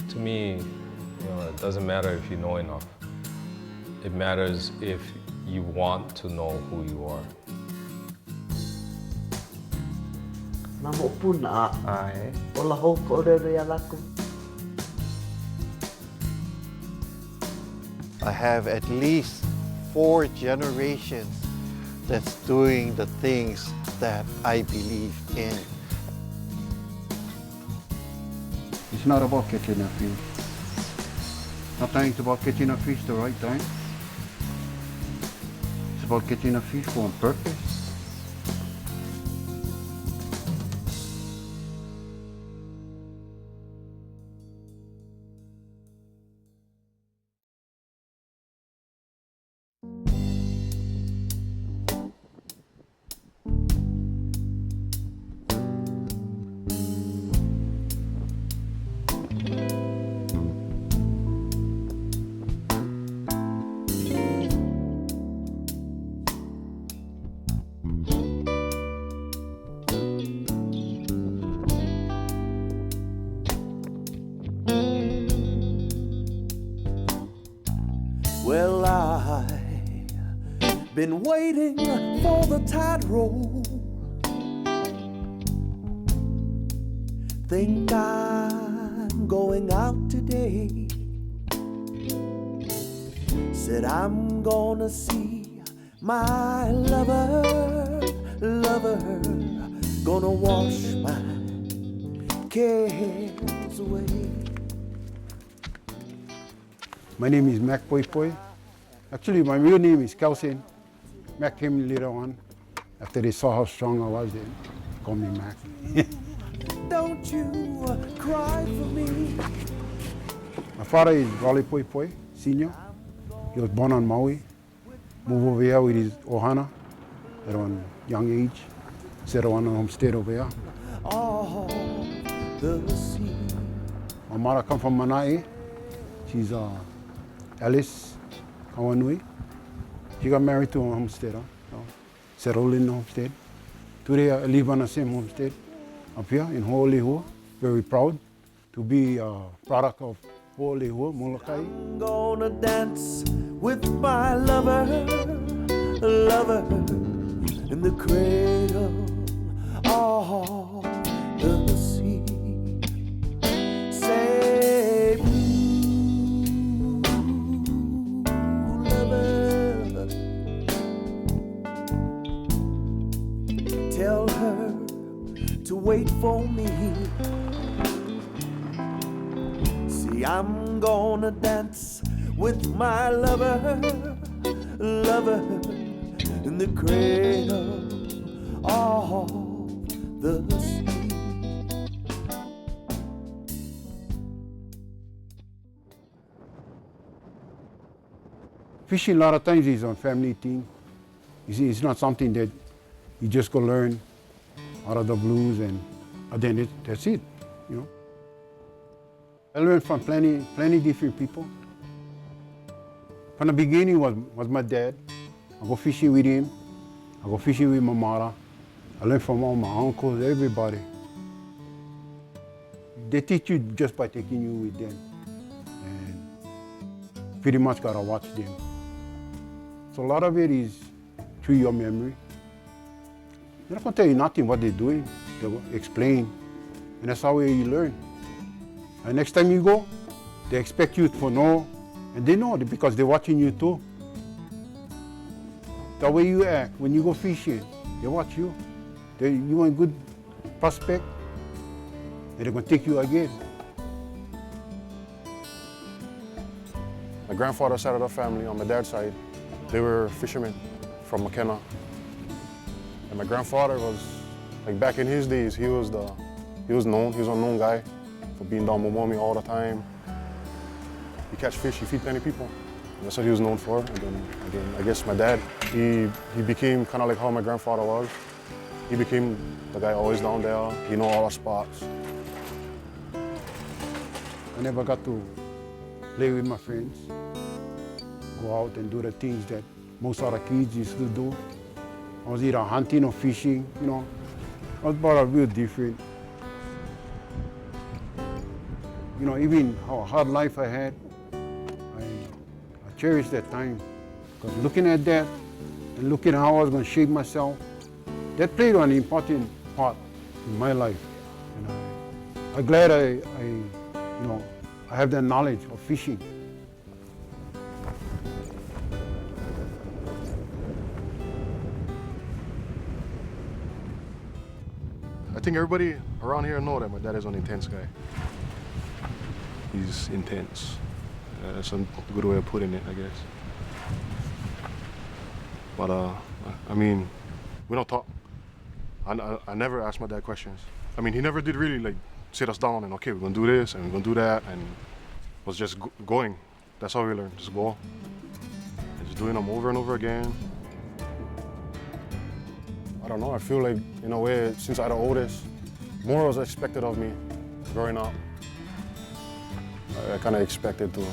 To me, it doesn't matter if you know enough. It matters if you want to know who you are. Nā moʻopuna Ae. o la hoko rere a laku. I have at least 4 generations that's doing the things that I believe in. It's not about catching a fish. Sometimes it's about catching a fish the right time. It's about catching a fish for a purpose. Well, I've been waiting for the tide roll. Think I'm going out today. Said I'm gonna see my lover, gonna wash my cares away. My name is Mac Poepoe. Actually, my real name is Kelsen. Mac came later on. After they saw how strong I was, they called me Mac. Don't you cry for me. My father is Raleigh Poepoe, Sr. He was born on Maui. Moved over here with his ohana at a young age. Settled on a homestead over here. Oh, the sea. My mother come from Manaʻi. She's Alice Kawanui. She got married to a homesteader, settled in the homestead. Today I live on the same homestead up here in Hoʻolehua. Very proud to be a product of Hoʻolehua, Molokaʻi. I'm gonna dance with my lover in the cradle of the sea. Say, blue lover, tell her to wait for me. See, I'm gonna dance with my lover in the cradle of the sea. Fishing a lot of times is a family thing. You see, it's not something that you just go learn out of the blues and then that's it, you know. I learned from plenty different people. From the beginning was my dad. I go fishing with him. I go fishing with my mother. I learned from all my uncles, everybody. They teach you just by taking you with them. And pretty much gotta watch them. So a lot of it is through your memory. They're not gonna tell you nothing what they're doing. They'll explain. And that's how you learn. And next time you go, they expect you to know. And they know because they're watching you too. The way you act when you go fishing, they watch you. You want good prospect, and they're gonna take you again. My grandfather's side of the family, on my dad's side, they were fishermen from McKenna. And my grandfather was, like back in his days, he was a known guy for being down Moʻomomi all the time. He catch fish, he feed plenty people. And that's what he was known for. And then again, I guess my dad, he became kind of like how my grandfather was. He became the guy always down there. He know all our spots. I never got to play with my friends, go out and do the things that most other kids used to do. I was either hunting or fishing, you know. I was brought up real different. You know, even how hard life I had, I cherish that time. Because looking at that and looking how I was going to shape myself, that played an important part in my life. And I'm glad I have that knowledge of fishing. I think everybody around here know that my dad is an intense guy. He's intense. That's a good way of putting it, I guess. But I mean, we don't talk. I never asked my dad questions. I mean, he never did really like sit us down and okay, we're gonna do this and we're gonna do that, and was just going. That's how we learned, just go. And just doing them over and over again. I don't know, I feel like in a way, since I'm the oldest, more was expected of me growing up. I kind of expected to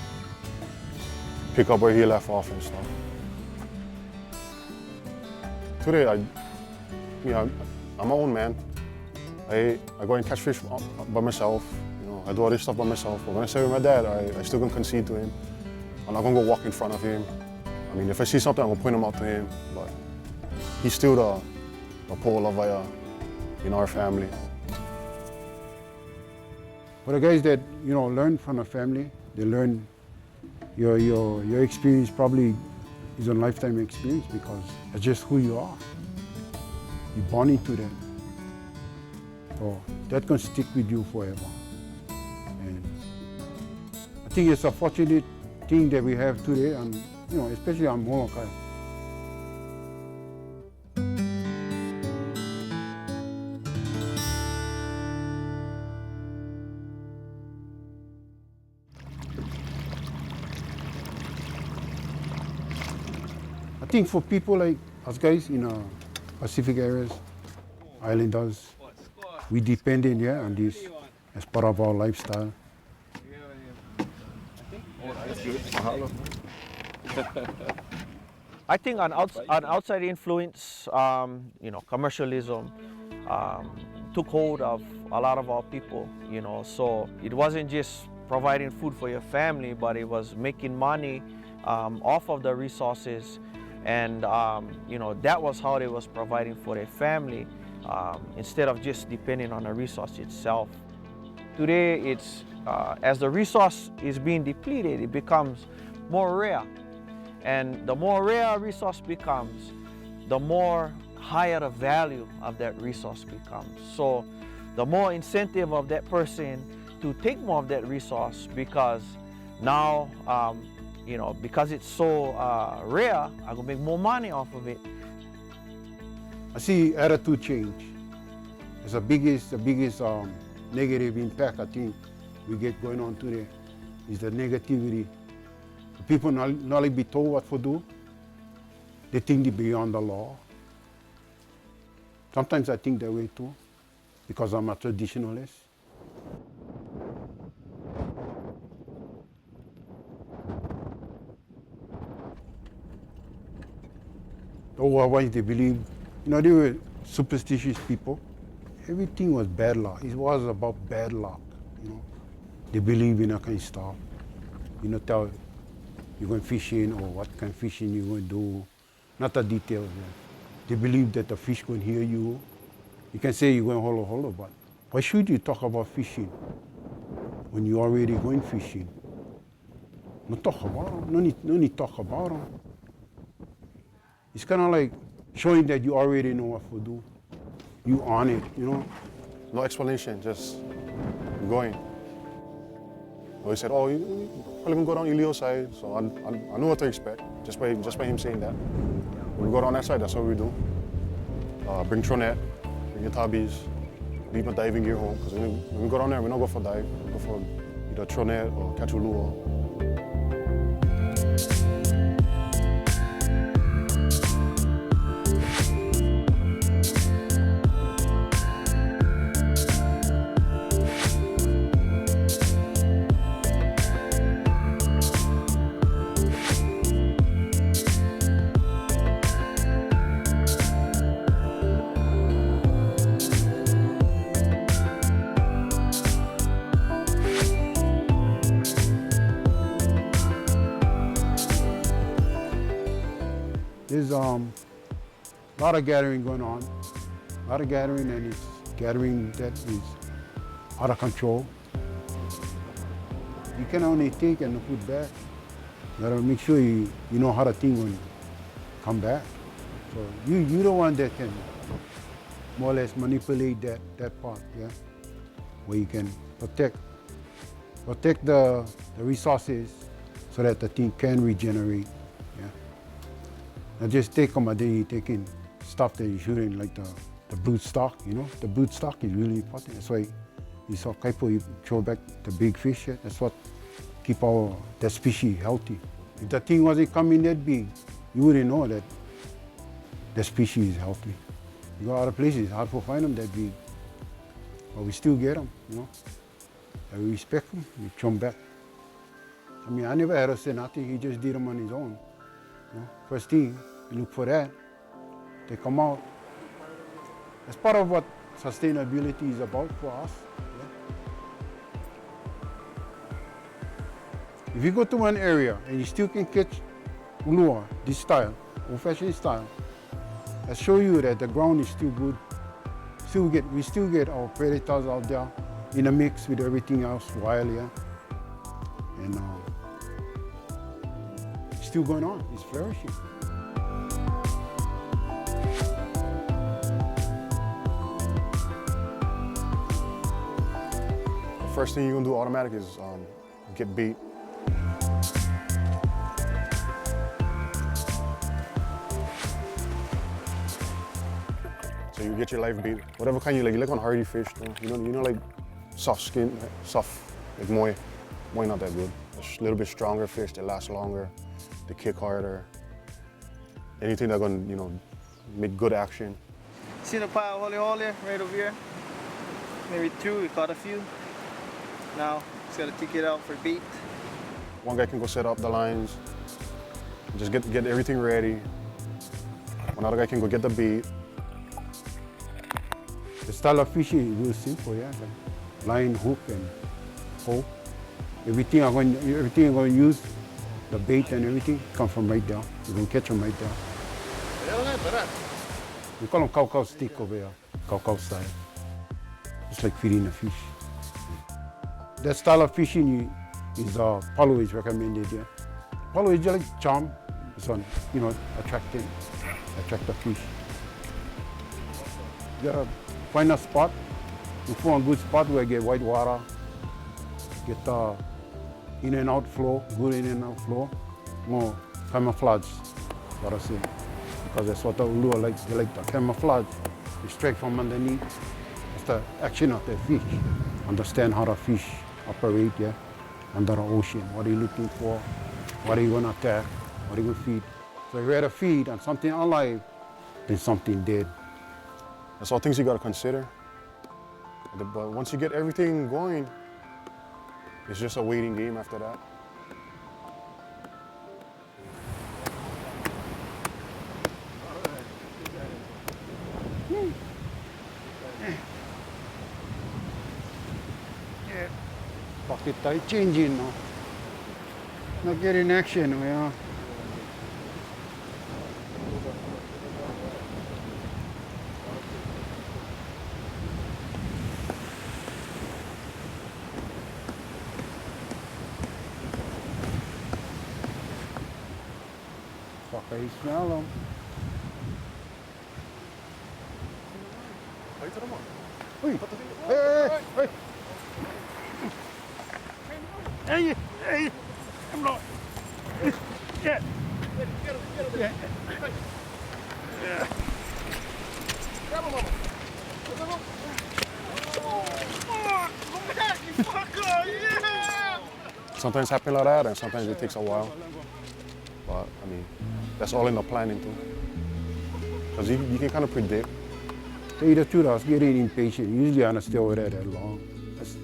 pick up where he left off and stuff. Today, I'm my own man. I go and catch fish by myself. You know, I do all this stuff by myself. But when I stay with my dad, I still gonna concede to him. I'm not gonna go walk in front of him. I mean, if I see something, I'm gonna point him out to him. But he's still the Poe Lavaya in our family. For the guys that learn from a family, they learn your experience probably is a lifetime experience because it's just who you are. You're born into that. So that can stick with you forever. And I think it's a fortunate thing that we have today, and especially on Molokaʻi. I think for people like us guys in Pacific areas, islanders, we dependent on this as part of our lifestyle. I think an outside influence, commercialism took hold of a lot of our people, so it wasn't just providing food for your family, but it was making money off of the resources. And that was how they was providing for their family instead of just depending on the resource itself. Today, it's as the resource is being depleted, it becomes more rare. And the more rare a resource becomes, the more higher the value of that resource becomes. So the more incentive of that person to take more of that resource, because now because it's so rare, I'm gonna make more money off of it. I see attitude change. It's the biggest negative impact I think we get going on today is the negativity. People not only be told what to do, they think they're beyond the law. Sometimes I think that way too, because I'm a traditionalist. Otherwise, they believe, they were superstitious people. Everything was bad luck. It was about bad luck, They believe in that kind of stuff. Tell you're going fishing or what kind of fishing you're going to do. Not the details. They believe that the fish can hear you. You can say you're going holo, but why should you talk about fishing when you're already going fishing? No talk about them. No need talk about them. It's kind of like showing that you already know what to do. You on it, No explanation, just going. So he said, "Oh, you probably gonna go down Ilio side." So I knew what to expect just by him saying that. When we go down that side, that's what we do. Bring tronet, bring your tabbies, leave my diving gear home. Because when we go down there, we don't go for dive. We go for either tronet or catch a lure. A lot of gathering going on. A lot of gathering, and it's gathering that is out of control. You can only take and put back. You gotta make sure you know how the thing will come back. So you're the one that can more or less manipulate that part, yeah? Where you can protect the resources so that the thing can regenerate, yeah? Now just take them and then you're taking stuff that you shouldn't, like the brood stock, you know? The brood stock is really important. That's why you saw Kaipo, you throw back the big fish. Yeah? That's what keep that species healthy. If the thing wasn't coming that big, you wouldn't know that the species is healthy. You go other places, it's hard to find them that big. But we still get them, you know? And we respect them, we throw them back. I mean, I never had to say nothing, he just did them on his own. You know? First thing, you look for that, they come out. That's part of what sustainability is about for us. If you go to one area and you still can catch ulua, this style, old-fashioned style, that show you that the ground is still good. We still get our predators out there in the mix with everything else wild, yeah. And it's still going on, it's flourishing. The first thing you're gonna do automatic is get bait. So you get your live bait, whatever kind you like. You like on hardy fish, though. You know, like soft skin, soft, like moi not that good. A little bit stronger fish, they last longer, they kick harder. Anything that's gonna, you know, make good action. See the pile of holy right over here? Maybe two, we caught a few. Now, just gotta take it out for bait. One guy can go set up the lines, just get everything ready. Another guy can go get the bait. The style of fishing is real simple, yeah. Like line, hook, and pole. Everything I'm going to use, the bait and everything, come from right there. You're going to catch them right there. We call them cow stick over here, cow style. It's like feeding the fish. That style of fishing is Poepoe is recommended, yeah. Poepoe is just like charm. It's on, you know, attract the fish. You gotta find a spot. You find a good spot where you get white water, get in and out flow, good in and out flow. More camouflage, what I say. Because that's what the ulua likes. They like the camouflage. They strike from underneath. It's the action of the fish. Understand how the fish operate, yeah, under the ocean. What are you looking for? What are you gonna attack? What are you gonna feed? So if you rather feed on something alive than something dead. That's all things you gotta consider. But once you get everything going, it's just a waiting game after that. Pocket tie changing now. Not getting action, yeah. Okay, smell them. Hey, hey, hey. Hey, I'm not. Yeah. Yeah. Yeah. Grab him, Mama. Sometimes happen like that, and sometimes it takes a while. But I mean, that's all in the planning too. Because you can kind of predict. Tell you the truth, I was getting impatient. Usually I don't stay over there that long. It's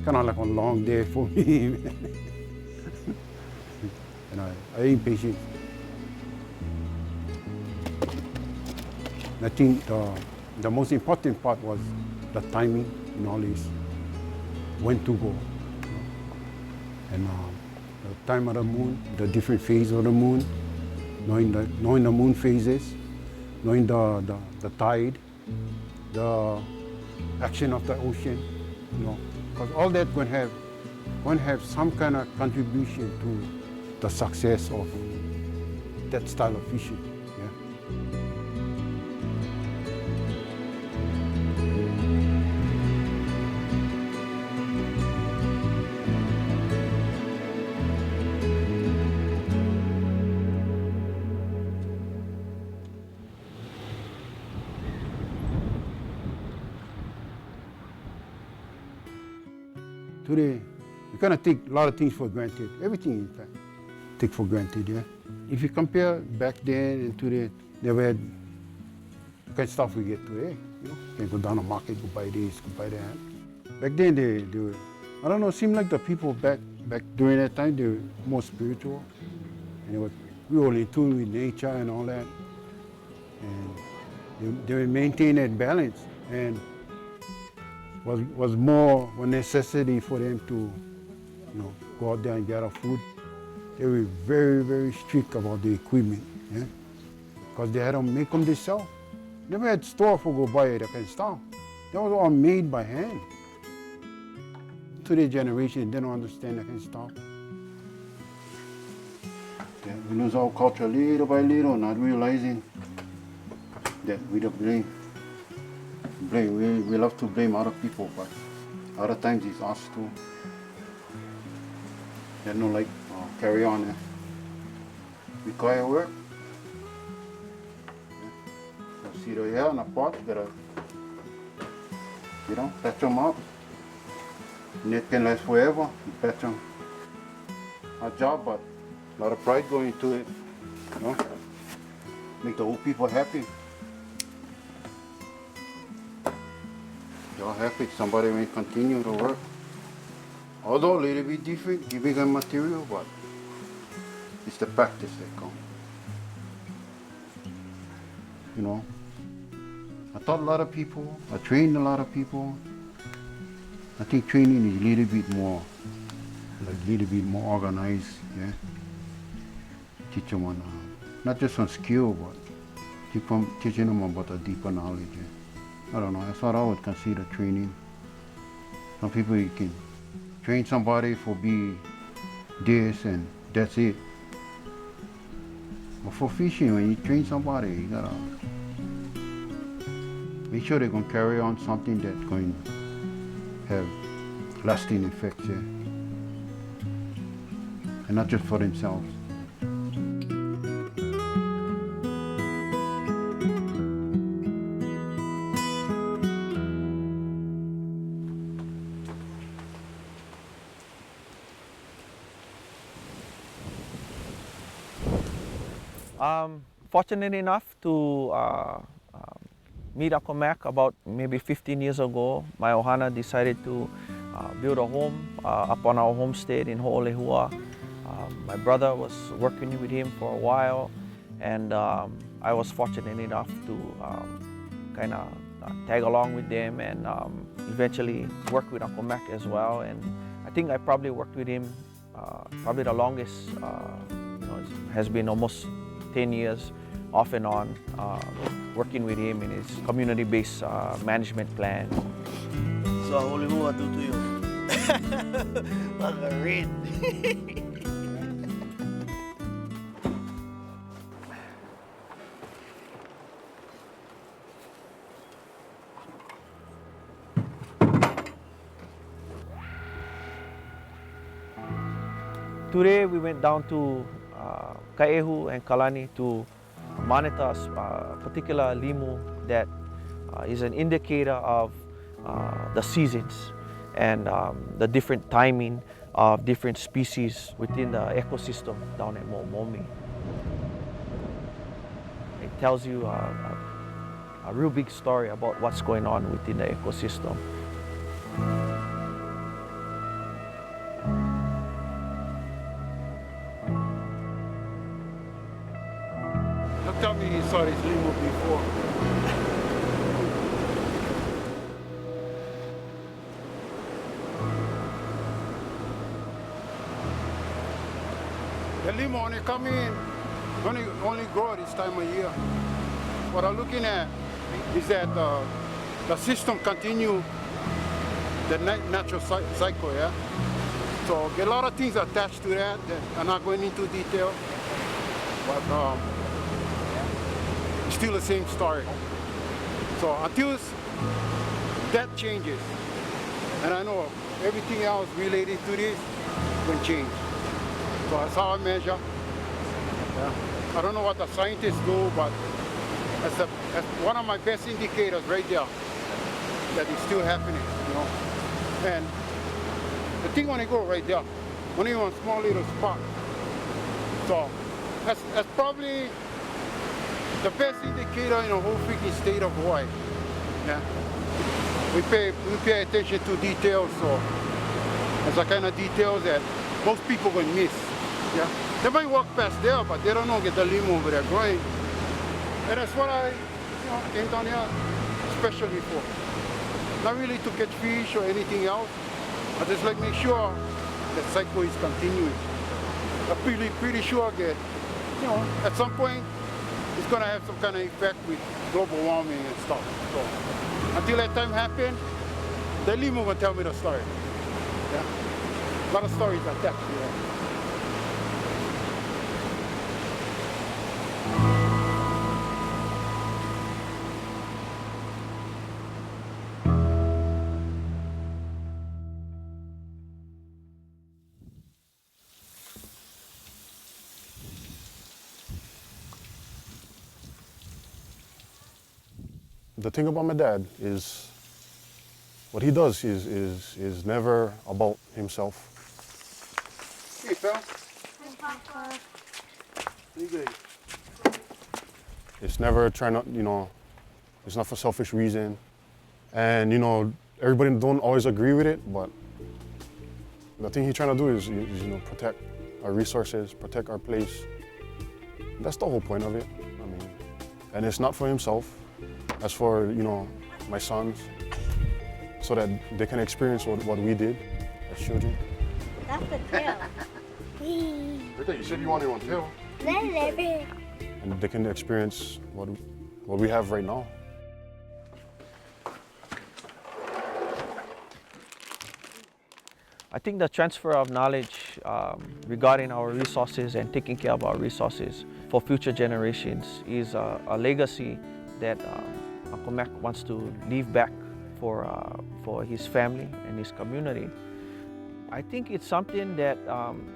kind of like a long day for me. And I impatient. I think the most important part was the timing in all this, when to go. And the time of the moon, the different phases of the moon, knowing the moon phases, knowing the tide, the action of the ocean, you know, because all that going to have some kind of contribution to the success of that style of fishing. Yeah. Today, you kind of take a lot of things for granted. Everything, in fact, take for granted, yeah? If you compare back then and today, never had the kind of stuff we get today, you know? You can go down to the market, go buy this, go buy that. Back then, they were, I don't know, it seemed like the people back during that time, they were more spiritual. And we were in tune with nature and all that. And they would maintain that balance. And was more a necessity for them to, you know, go out there and gather food. They were very, very strict about the equipment, yeah? Because they had to make them themselves. Never had store for go buy that kind of stuff. That was all made by hand. Today's generation, they don't understand that kind of stuff. Yeah, we lose our culture little by little, not realizing that we don't blame. We love to blame other people, but other times it's us too. They don't like carry on. Eh? Require work. Yeah. See the hair on the pot, you gotta, you know, patch them up. Net can last forever. You patch them. Our job, but a lot of pride going into it. You know, make the old people happy. You're happy somebody may continue to work. Although a little bit different, giving them material, but it's the practice that counts. You know, I taught a lot of people, I trained a lot of people. I think training is a little bit more, organized, yeah. Teach them on, not just on skill, but teaching them about a deeper knowledge. Yeah. I don't know, that's what I would consider training. Some people, you can train somebody for be this and that's it. But for fishing, when you train somebody, you gotta make sure they're gonna carry on something that's going to have lasting effects, yeah. And not just for themselves. Fortunate enough to meet Akumak about maybe 15 years ago. My ohana decided to build a home up on our homestead in Ho'olehua. My brother was working with him for a while, and I was fortunate enough to kind of tag along with them and eventually work with Akumak as well. And I think I probably worked with him probably the longest. You know, it has been almost 10 years off and on, working with him in his community-based management plan. So, huli mo atu tuyo. Mga red. Today we went down to Kaehu and Kalani to monitor a particular limu that is an indicator of the seasons and the different timing of different species within the ecosystem down at Moʻomomi. It tells you a real big story about what's going on within the ecosystem. Don't tell me you saw this limu before. The limu only come in, only grow this time of year. what I'm looking at is that the system continue the natural cycle, yeah? So get a lot of things attached to that I'm not going into detail, but it's still the same story. So until that changes, and I know everything else related to this will change. So that's how I measure. Yeah. I don't know what the scientists do, but that's one of my best indicators right there that it's still happening, you know. And the thing only go right there, only one small little spot. So that's probably the best indicator in the whole freaking state of Hawaii. Yeah. We pay attention to details, so it's the kind of details that most people will miss. Yeah. They might walk past there, but they don't know get the limo over there growing. And that's what I came down here especially for. Not really to catch fish or anything else. I just like make sure the cycle is continuing. I'm pretty sure that, at some point it's gonna have some kind of effect with global warming and stuff. So until that time happens, the limo will tell me the story. Yeah? A lot of stories attached to that. The thing about my dad is what he does is never about himself. Hey, pal. You good? It's never trying to, it's not for selfish reason. And, everybody don't always agree with it, but the thing he's trying to do is protect our resources, protect our place. That's the whole point of it. I mean, and it's not for himself. As for, my sons, so that they can experience what we did as children. That's the tail. I thought you said you wanted one tail. And they can experience what we have right now. I think the transfer of knowledge regarding our resources and taking care of our resources for future generations is a legacy that Uncle Mac wants to leave back for his family and his community. I think it's something that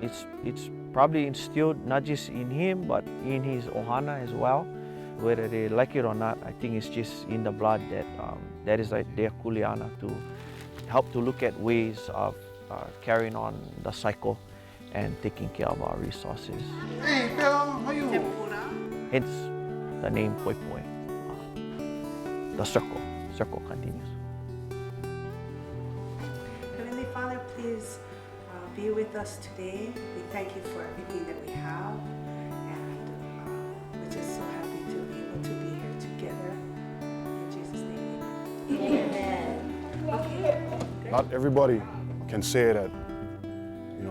it's probably instilled not just in him but in his ohana as well. Whether they like it or not, I think it's just in the blood that that is like their kuleana to help to look at ways of carrying on the cycle and taking care of our resources. Hey, Bill, how you? Hence the name Poepoe. The circle continues. Heavenly Father, please be with us today. We thank you for everything that we have, and we're just so happy to be able to be here together. In Jesus' name, amen. Okay. Not everybody can say that,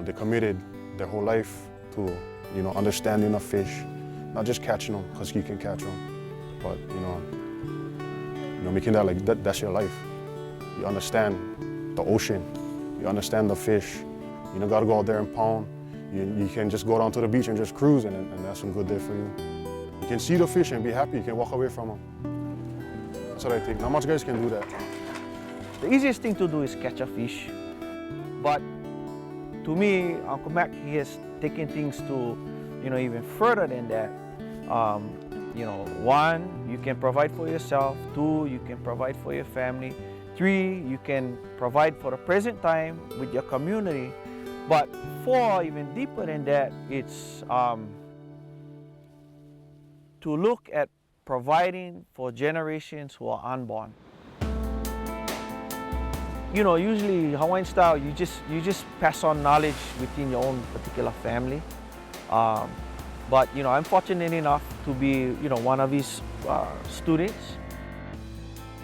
they committed their whole life to, understanding a fish, not just catching them because you can catch them, but, making that like that's your life. You understand the ocean, you understand the fish. You don't gotta go out there and pound. You can just go down to the beach and just cruise, and that's some good day for you. You can see the fish and be happy. You can walk away from them. That's what I think. Not much guys can do that. The easiest thing to do is catch a fish, but to me, Uncle Mac, he has taken things to, even further than that. One, you can provide for yourself. Two, you can provide for your family. Three, you can provide for the present time with your community. But four, even deeper than that, it's to look at providing for generations who are unborn. Usually Hawaiian style, you just pass on knowledge within your own particular family. But I'm fortunate enough to be one of his students.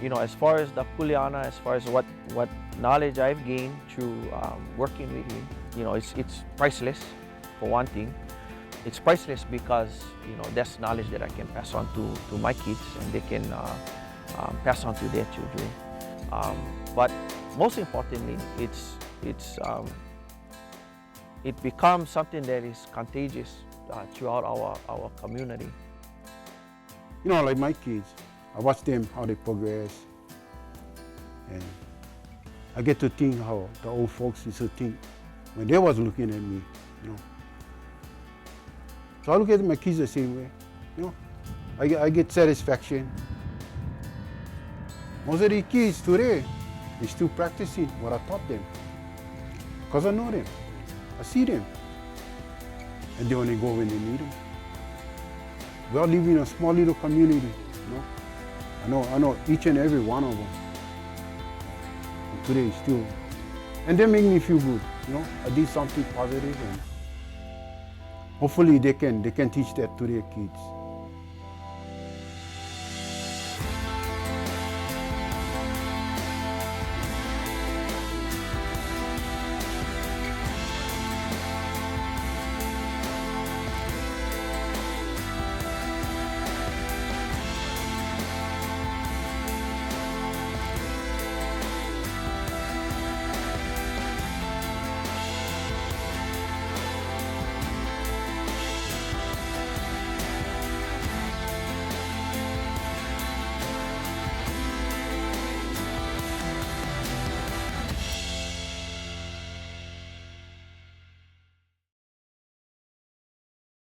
As far as the kuleana, as far as what knowledge I've gained through working with him, it's priceless for one thing. it's priceless because, you know, that's knowledge that I can pass on to my kids, and they can pass on to their children. But most importantly, it becomes something that is contagious throughout our community. You know, like my kids, I watch them, how they progress. And I get to think how the old folks used to think when they was looking at me, you know. So I look at my kids the same way, you know. I get satisfaction. Most of the kids today, they're still practicing what I taught them. Because I know them, I see them. And they only go when they need them. We all live in a small little community, you know. I know each and every one of them. And today still, and they make me feel good, you know. I did something positive, and hopefully they can teach that to their kids.